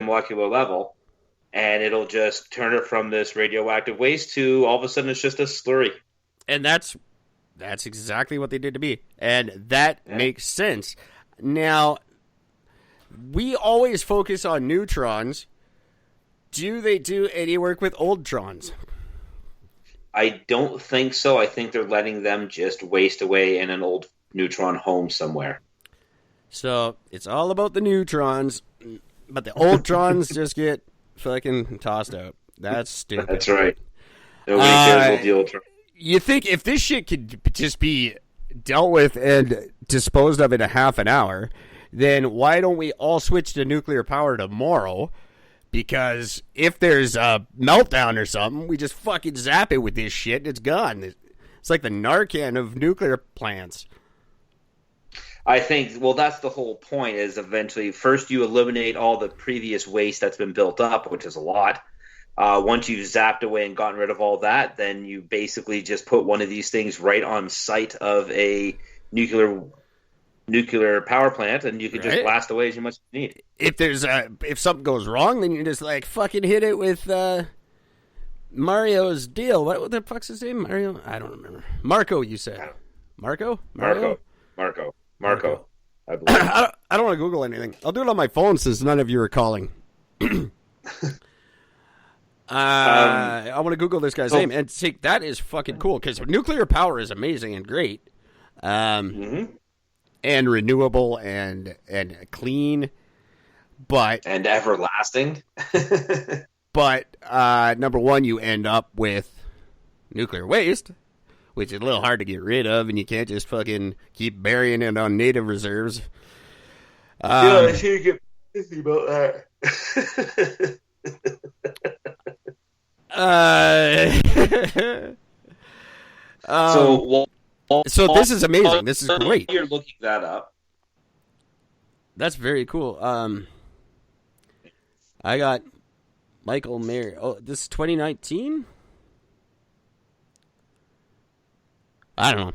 molecular level, and it'll just turn it from this radioactive waste to all of a sudden it's just a slurry. And that's exactly what they did to me. And that makes sense. Now, we always focus on neutrons. Do they do any work with oldtrons? I don't think so. I think they're letting them just waste away in an old neutron home somewhere. So, it's all about the neutrons, but the oldtrons just get fucking tossed out. That's stupid. That's right. Nobody cares about the oldtrons. You think if this shit could just be dealt with and disposed of in a half an hour, then why don't we all switch to nuclear power tomorrow? Because if there's a meltdown or something, we just fucking zap it with this shit and it's gone. It's like the Narcan of nuclear plants. I think, well, that's the whole point, is eventually first you eliminate all the previous waste that's been built up, which is a lot. Once you've zapped away and gotten rid of all that, then you basically just put one of these things right on site of a nuclear power plant, and you can just blast away as much as you need. If something goes wrong, then you just like fucking hit it with Mario's deal. What the fuck's his name? Mario? I don't remember. Marco, you said. Marco. I believe. I don't want to Google anything. I'll do it on my phone since none of you are calling. I want to Google this guy's name and see. That is fucking cool because nuclear power is amazing and great, and renewable and clean, but and everlasting. But number one, you end up with nuclear waste, which is a little hard to get rid of, and you can't just fucking keep burying it on native reserves. I should get busy about that. So this is amazing. This is great. You're looking that up. That's very cool. I got Michael Mayer. Oh, this is 2019? I don't know.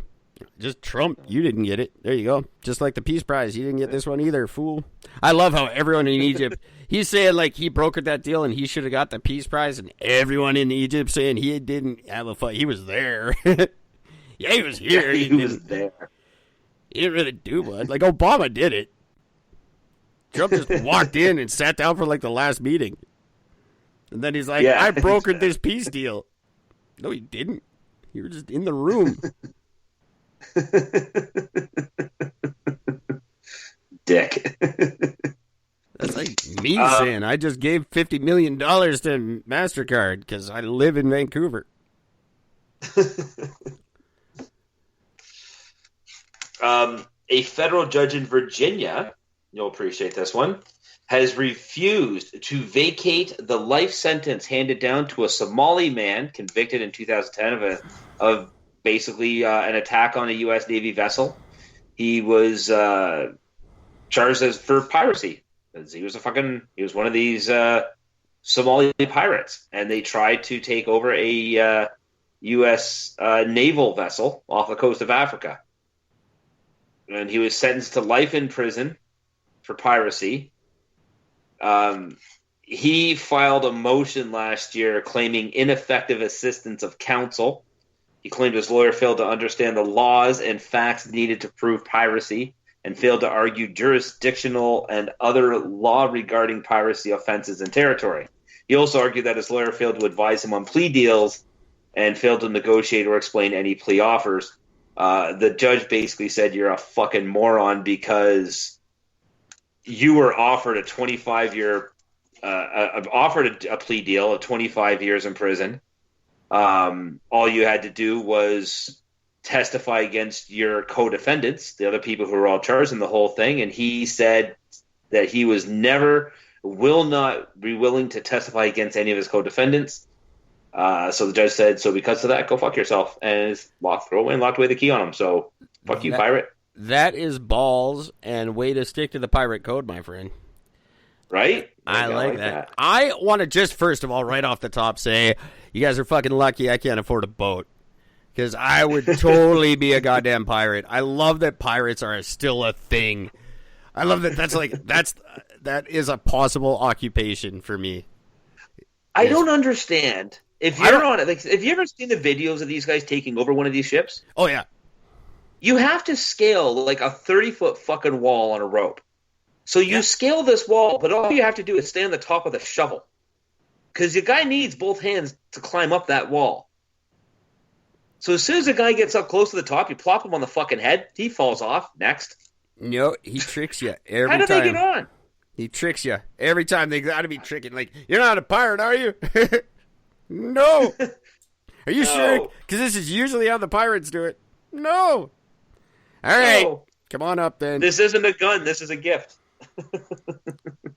Just Trump. You didn't get it. There you go. Just like the Peace Prize. You didn't get this one either, fool. I love how everyone in Egypt, he's saying like he brokered that deal and he should have got the Peace Prize, and everyone in Egypt saying he didn't have a fight. He was there. Yeah, he was here. He was there. He didn't really do much. Like Obama did it. Trump just walked in and sat down for like the last meeting. And then he's like, I brokered this peace deal. No, he didn't. You were just in the room. Dick. That's like me saying I just gave $50 million to MasterCard because I live in Vancouver. A federal judge in Virginia, you'll appreciate this one, has refused to vacate the life sentence handed down to a Somali man convicted in 2010 of basically an attack on a U.S. Navy vessel. He was charged for piracy. He was one of these Somali pirates, and they tried to take over a U.S. naval vessel off the coast of Africa. And he was sentenced to life in prison for piracy. He filed a motion last year claiming ineffective assistance of counsel. He claimed his lawyer failed to understand the laws and facts needed to prove piracy and failed to argue jurisdictional and other law regarding piracy offenses in territory. He also argued that his lawyer failed to advise him on plea deals and failed to negotiate or explain any plea offers. The judge basically said, you're a fucking moron because you were offered a 25-year offered a plea deal of 25 years in prison. All you had to do was testify against your co-defendants, the other people who were all charged in the whole thing, and he said that he was will not be willing to testify against any of his co-defendants. So the judge said, so because of that, go fuck yourself, and locked away the key on him. So fuck you, pirate. That is balls and way to stick to the pirate code, my friend. Right? I like that. I want to just first of all, right off the top, say you guys are fucking lucky I can't afford a boat. Because I would totally be a goddamn pirate. I love that pirates are still a thing. I love that. that is a possible occupation for me. I don't understand. If you're on it, like, have you ever seen the videos of these guys taking over one of these ships? Oh yeah. You have to scale like a 30-foot fucking wall on a rope. So you scale this wall, but all you have to do is stay on the top of the shovel. Because the guy needs both hands to climb up that wall. So as soon as the guy gets up close to the top, you plop him on the fucking head, he falls off. Next. No, he tricks you every time. How do they get on? He tricks you every time. They got to be tricking. Like, you're not a pirate, are you? No. Are you sure? Because this is usually how the pirates do it. No. All right. No. Come on up then. This isn't a gun. This is a gift.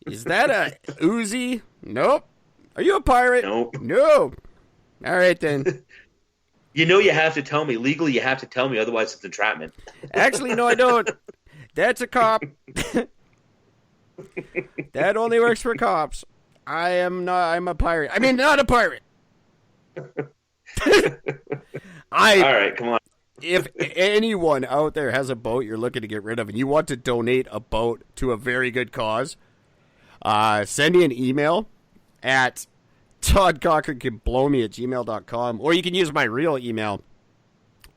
Is that a Uzi? Nope. Are you a pirate? Nope. No. All right then. You have to tell me. Legally, you have to tell me. Otherwise, it's entrapment. Actually, no, I don't. That's a cop. That only works for cops. I'm a pirate. I mean, not a pirate. All right, come on. If anyone out there has a boat you're looking to get rid of and you want to donate a boat to a very good cause, send me an email at toddcockercanblowme@gmail.com, or you can use my real email,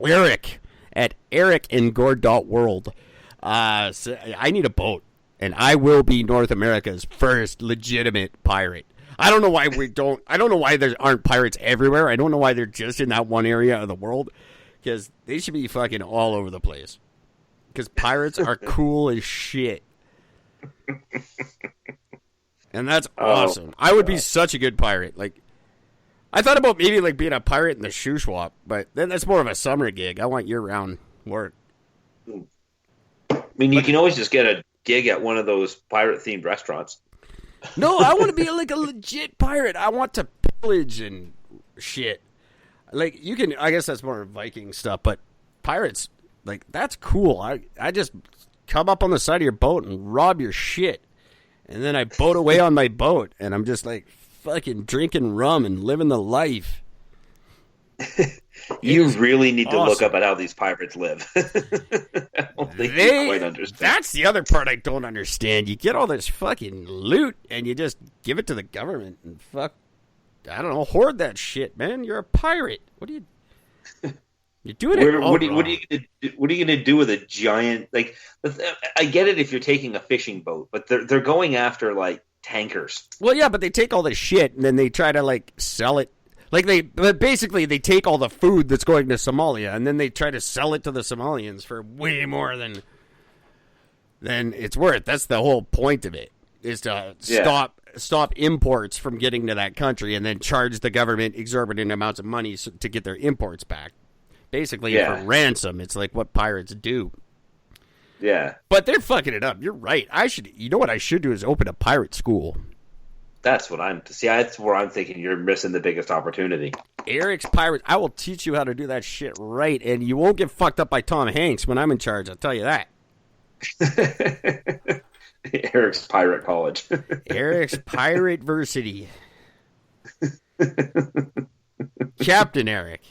Eric at ericandgord.world. So I need a boat, and I will be North America's first legitimate pirate. I don't know why there aren't pirates everywhere. I don't know why they're just in that one area of the world. Because they should be fucking all over the place. Because pirates are cool as shit. And that's awesome. I would be such a good pirate. Like, I thought about maybe like being a pirate in the shoe swap, but then that's more of a summer gig. I want year-round work. I mean, you can always just get a gig at one of those pirate-themed restaurants. No, I want to be like a legit pirate. I want to pillage and shit. Like, you can, I guess that's more Viking stuff, but pirates, like, that's cool. I just come up on the side of your boat and rob your shit. And then I boat away on my boat, and I'm just, like, fucking drinking rum and living the life. You really need to look up at how these pirates live. I don't think you quite understand. That's the other part I don't understand. You get all this fucking loot, and you just give it to the government, and I don't know, hoard that shit, man. You're a pirate. What are you... You're doing it all wrong. What are you gonna do with a giant... Like, I get it if you're taking a fishing boat, but they're going after, like, tankers. Well, yeah, but they take all this shit, and then they try to, like, sell it. Like, they take all the food that's going to Somalia, and then they try to sell it to the Somalians for way more than it's worth. That's the whole point of it, is to stop imports from getting to that country and then charge the government exorbitant amounts of money to get their imports back. Basically, for ransom. It's like what pirates do. Yeah. But they're fucking it up. You're right. You know what I should do is open a pirate school. That's where I'm thinking you're missing the biggest opportunity. Eric's Pirate. I will teach you how to do that shit right, and you won't get fucked up by Tom Hanks when I'm in charge. I'll tell you that. Eric's Pirate College. Eric's Pirate Versity. Captain Eric.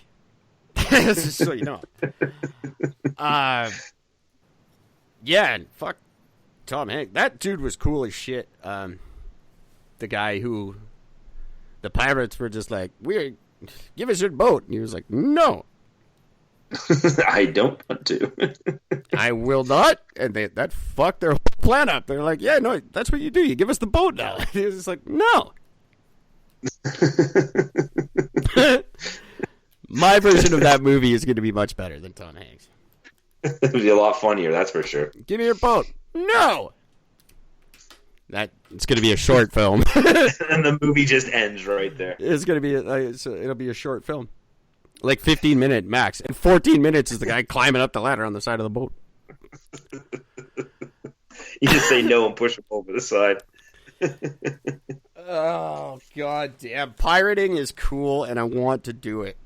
So you know. Yeah, and fuck Tom Hanks. That dude was cool as shit. The guy who the pirates were just like, give us your boat. And he was like, no. I don't want to. I will not. And that fucked their whole plan up. They're like, yeah, no, that's what you do. You give us the boat now. He was just like, no. My version of that movie is going to be much better than Tom Hanks. It'll be a lot funnier, that's for sure. Give me your boat. No. It's going to be a short film. And the movie just ends right there. It's going to be it'll be a short film. Like 15-minute max. And 14 minutes is the guy climbing up the ladder on the side of the boat. You just say no and push him over the side. Oh, god damn. Pirating is cool, and I want to do it.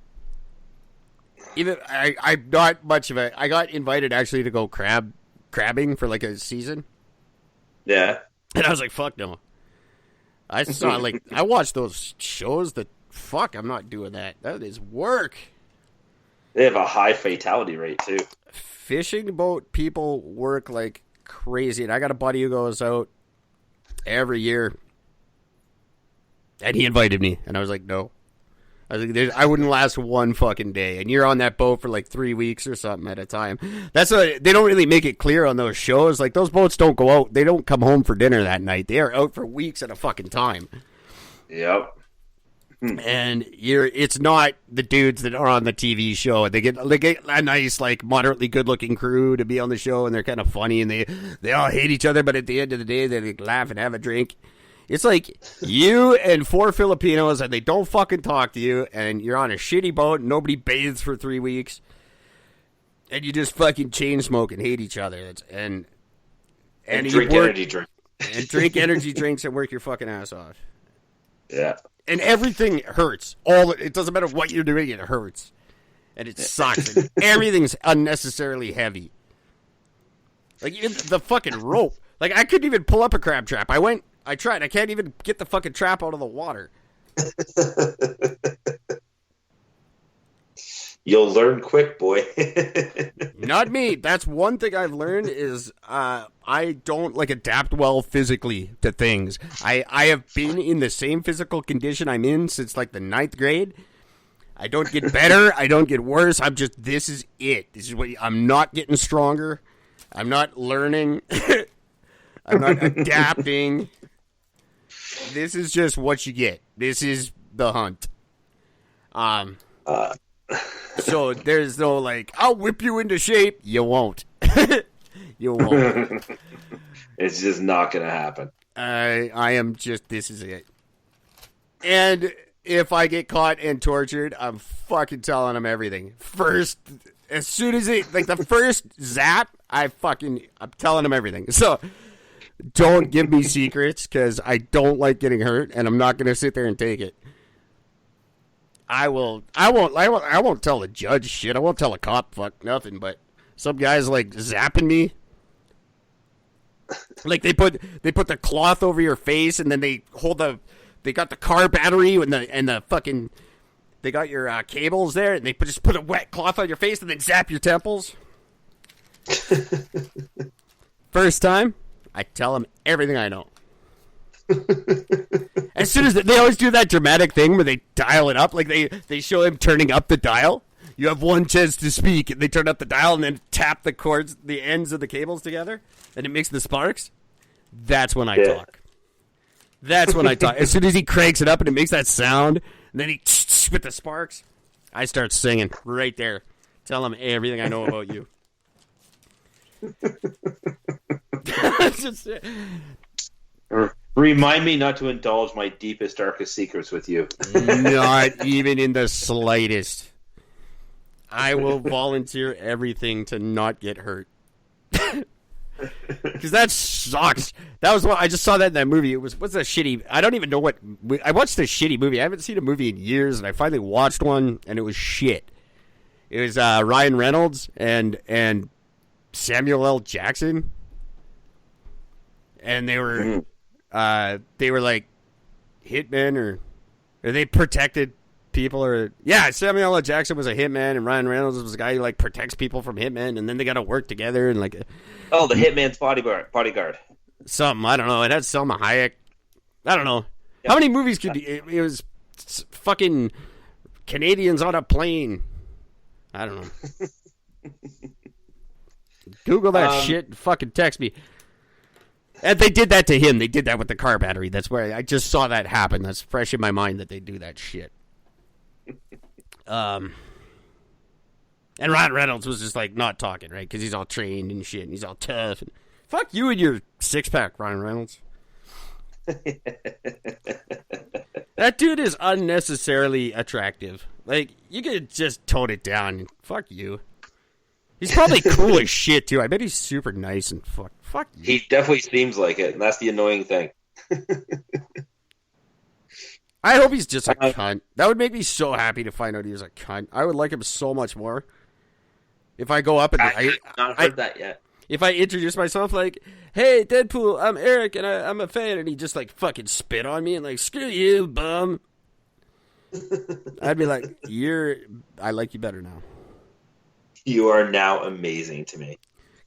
Even I'm not much of a... I got invited, actually, to go crabbing for, like, a season. Yeah. And I was like, fuck no. I saw, like... I watched those shows that... Fuck, I'm not doing that. That is work. They have a high fatality rate, too. Fishing boat people work like crazy. And I got a buddy who goes out every year. And he invited me, and I was like, no. I was like, I wouldn't last one fucking day. And you're on that boat for like 3 weeks or something at a time. That's what they don't really make it clear on those shows. Like, those boats don't go out. They don't come home for dinner that night. They are out for weeks at a fucking time. Yep. And it's not the dudes that are on the TV show. They get a nice, like, moderately good-looking crew to be on the show, and they're kind of funny, and they all hate each other, but at the end of the day, they like, laugh and have a drink. It's like you and 4 Filipinos, and they don't fucking talk to you, and you're on a shitty boat, and nobody bathes for 3 weeks, and you just fucking chain smoke and hate each other. And drink energy drinks. And drink energy drinks and work your fucking ass off. Yeah. And everything hurts. It doesn't matter what you're doing, it hurts. And it sucks. And everything's unnecessarily heavy. Like, the fucking rope. Like, I couldn't even pull up a crab trap. I tried. I can't even get the fucking trap out of the water. You'll learn quick, boy. Not me. That's one thing I've learned is I don't like adapt well physically to things. I have been in the same physical condition I'm in since like the 9th grade. I don't get better. I don't get worse. This is it. This is what I'm not getting stronger. I'm not learning. I'm not adapting. This is just what you get. This is the hunt. So there's no like, I'll whip you into shape. You won't. You won't. It's just not going to happen. I am just, this is it. And if I get caught and tortured, I'm fucking telling them everything. First, as soon as the first zap, I'm telling them everything. So don't give me secrets because I don't like getting hurt and I'm not going to sit there and take it. I won't tell the judge shit. I won't tell a cop fuck nothing, but some guys like zapping me. Like they put the cloth over your face and then they got the car battery and the fucking, they got your cables there and they just put a wet cloth on your face and then zap your temples. First time, I tell them everything I know. As soon as they always do that dramatic thing where they dial it up, like they show him turning up the dial. You have one chance to speak, and they turn up the dial and then tap the cords, the ends of the cables together, and it makes the sparks. That's when I talk. That's when I talk. As soon as he cranks it up and it makes that sound, and then he with the sparks, I start singing right there. Tell him everything I know about you. Just, remind me not to indulge my deepest, darkest secrets with you. Not even in the slightest. I will volunteer everything to not get hurt. Because that sucks. That was what I just saw that in that movie. What's a shitty? I don't even know what. I watched a shitty movie. I haven't seen a movie in years, and I finally watched one, and it was shit. It was Ryan Reynolds and Samuel L. Jackson, and they were like hitmen or they protected people Samuel L. Jackson was a hitman and Ryan Reynolds was a guy who like protects people from hitmen, and then they got to work together and like the hitman's bodyguard. Something, I don't know. It had Selma Hayek. I don't know. Yep. How many movies could it was fucking Canadians on a plane. I don't know. Google that shit and fucking text me. And they did that to him. They did that with the car battery. That's where I just saw that happen. That's fresh in my mind that they do that shit. And Ryan Reynolds was just like not talking, right? Because he's all trained and shit, and he's all tough. And fuck you and your 6-pack, Ryan Reynolds. That dude is unnecessarily attractive. Like, you could just tone it down. Fuck you. He's probably cool as shit too. I bet he's super nice and fuck you. He definitely seems like it, and that's the annoying thing. I hope he's just a cunt. That would make me so happy to find out he was a cunt. I would like him so much more. If I go up and I've not heard that yet. If I introduce myself like, "Hey, Deadpool, I'm Eric, and I'm a fan," and he just like fucking spit on me and like, "Screw you, bum," I'd be like, I like you better now. You are now amazing to me.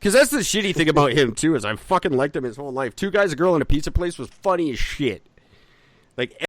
Because that's the shitty thing about him, too, is I fucking liked him his whole life. Two Guys, a Girl, and a Pizza Place was funny as shit. Like,